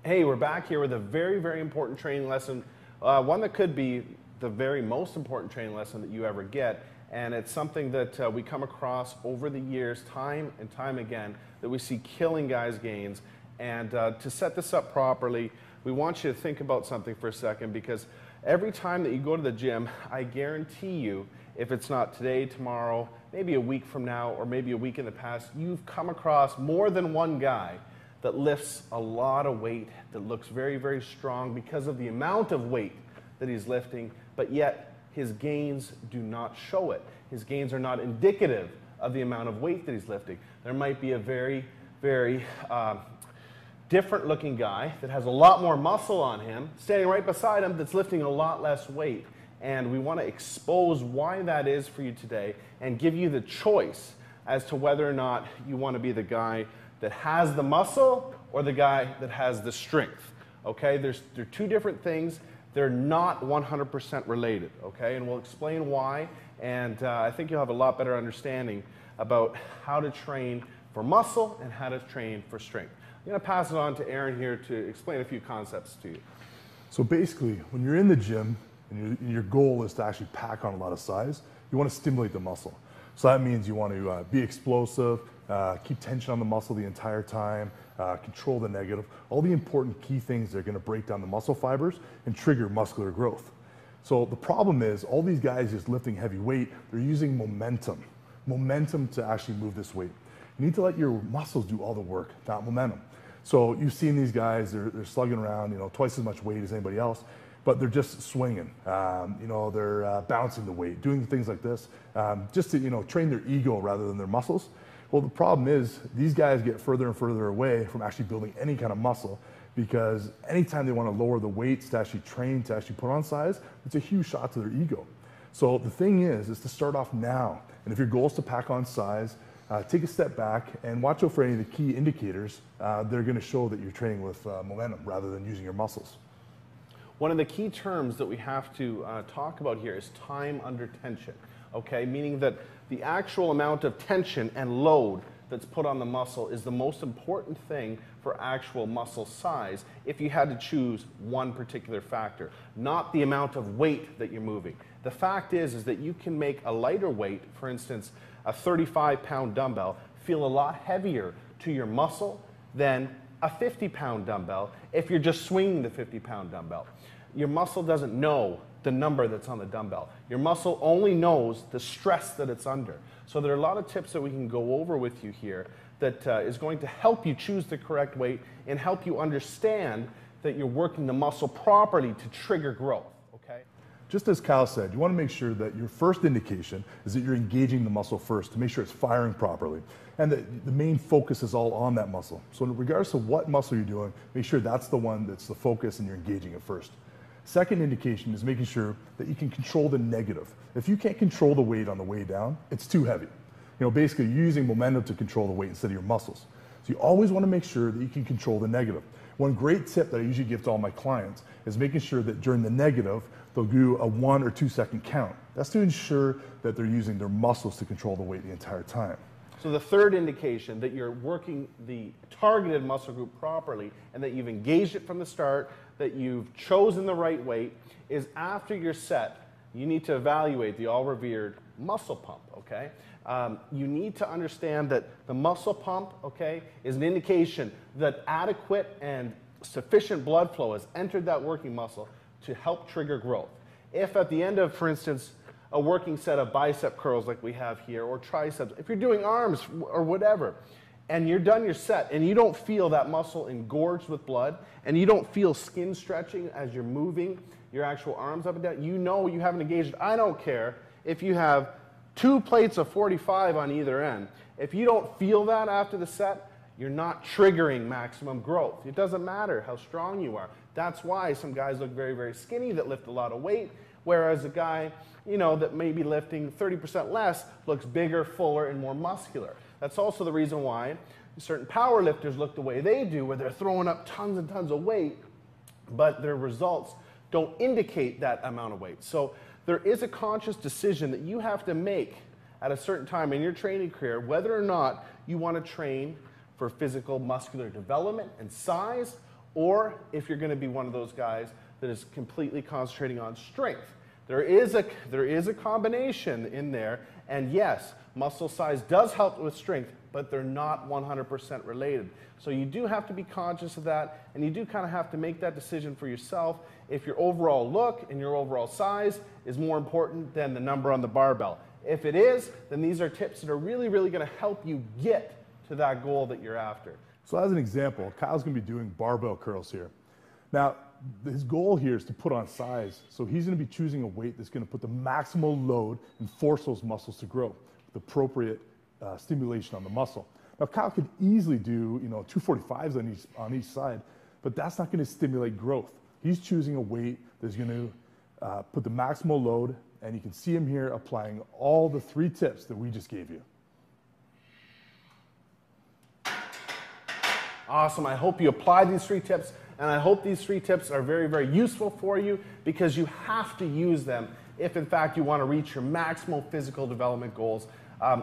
Hey, we're back here with a very, very important training lesson, one that could be the very most important training lesson that you ever get, and it's something that we come across over the years, time and time again, that we see killing guys' gains. And to set this up properly, we want you to think about something for a second, because every time that you go to the gym, I guarantee you, if it's not today, tomorrow, maybe a week from now, or maybe a week in the past, you've come across more than one guy that lifts a lot of weight, that looks very, very strong because of the amount of weight that he's lifting, but yet his gains do not show it. His gains are not indicative of the amount of weight that he's lifting. There might be a very, very different looking guy that has a lot more muscle on him, standing right beside him, that's lifting a lot less weight. And we want to expose why that is for you today and give you the choice as to whether or not you want to be the guy that has the muscle or the guy that has the strength. Okay, they're two different things. They're not 100% related. Okay, and we'll explain why. And I think you'll have a lot better understanding about how to train for muscle and how to train for strength. I'm going to pass it on to Aaron here to explain a few concepts to you. So basically, when you're in the gym and your goal is to actually pack on a lot of size, you want to stimulate the muscle. So that means you want to be explosive, keep tension on the muscle the entire time, control the negative, all the important key things that are going to break down the muscle fibers and trigger muscular growth. So the problem is all these guys just lifting heavy weight, they're using momentum to actually move this weight. You need to let your muscles do all the work, not momentum. So you've seen these guys, they're slugging around, twice as much weight as anybody else, but they're just swinging. They're bouncing the weight, doing things like this, just to train their ego rather than their muscles. Well, the problem is these guys get further and further away from actually building any kind of muscle, because anytime they want to lower the weights to actually train, to actually put on size, it's a huge shot to their ego. So the thing is to start off now. And if your goal is to pack on size, take a step back and watch out for any of the key indicators that are going to show that you're training with momentum rather than using your muscles. One of the key terms that we have to talk about here is time under tension, okay? Meaning that the actual amount of tension and load that's put on the muscle is the most important thing for actual muscle size if you had to choose one particular factor, not the amount of weight that you're moving. The fact is that you can make a lighter weight, for instance, a 35-pound dumbbell, feel a lot heavier to your muscle than a 50-pound dumbbell if you're just swinging the 50-pound dumbbell. Your muscle doesn't know the number that's on the dumbbell. Your muscle only knows the stress that it's under. So there are a lot of tips that we can go over with you here that is going to help you choose the correct weight and help you understand that you're working the muscle properly to trigger growth, okay? Just as Kyle said, you want to make sure that your first indication is that you're engaging the muscle first to make sure it's firing properly, and that the main focus is all on that muscle. So in regards to what muscle you're doing, make sure that's the one that's the focus and you're engaging it first. Second indication is making sure that you can control the negative. If you can't control the weight on the way down, it's too heavy. Basically you're using momentum to control the weight instead of your muscles. So you always want to make sure that you can control the negative. One great tip that I usually give to all my clients is making sure that during the negative, they'll do a 1 or 2 second count. That's to ensure that they're using their muscles to control the weight the entire time. So the third indication that you're working the targeted muscle group properly and that you've engaged it from the start, that you've chosen the right weight, is after your set, you need to evaluate the all-revered muscle pump, okay? You need to understand that the muscle pump, okay, is an indication that adequate and sufficient blood flow has entered that working muscle to help trigger growth. If at the end of, for instance, a working set of bicep curls like we have here, or triceps, if you're doing arms or whatever, and you're done your set and you don't feel that muscle engorged with blood, and you don't feel skin stretching as you're moving your actual arms up and down, you know you haven't engaged. I don't care if you have 2 plates of 45 on either end. If you don't feel that after the set, you're not triggering maximum growth. It doesn't matter how strong you are. That's why some guys look very, very skinny that lift a lot of weight, whereas a guy, that may be lifting 30% less looks bigger, fuller, and more muscular. That's also the reason why certain power lifters look the way they do, where they're throwing up tons and tons of weight, but their results don't indicate that amount of weight. So there is a conscious decision that you have to make at a certain time in your training career, whether or not you want to train for physical muscular development and size, or if you're going to be one of those guys that is completely concentrating on strength. There is a combination in there, and yes, muscle size does help with strength, but they're not 100% related. So you do have to be conscious of that, and you do kind of have to make that decision for yourself if your overall look and your overall size is more important than the number on the barbell. If it is, then these are tips that are really, really going to help you get to that goal that you're after. So as an example, Kyle's going to be doing barbell curls here. Now, his goal here is to put on size, so he's going to be choosing a weight that's going to put the maximal load and force those muscles to grow with appropriate stimulation on the muscle. Now, Kyle could easily do 245s on each side, but that's not going to stimulate growth. He's choosing a weight that's going to put the maximal load, and you can see him here applying all the 3 tips that we just gave you. Awesome. I hope you apply these 3 tips, and I hope these 3 tips are very, very useful for you, because you have to use them if, in fact, you want to reach your maximal physical development goals.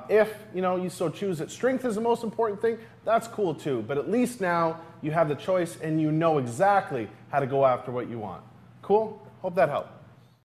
If you so choose that strength is the most important thing, that's cool too. But at least now you have the choice and you know exactly how to go after what you want. Cool? Hope that helped.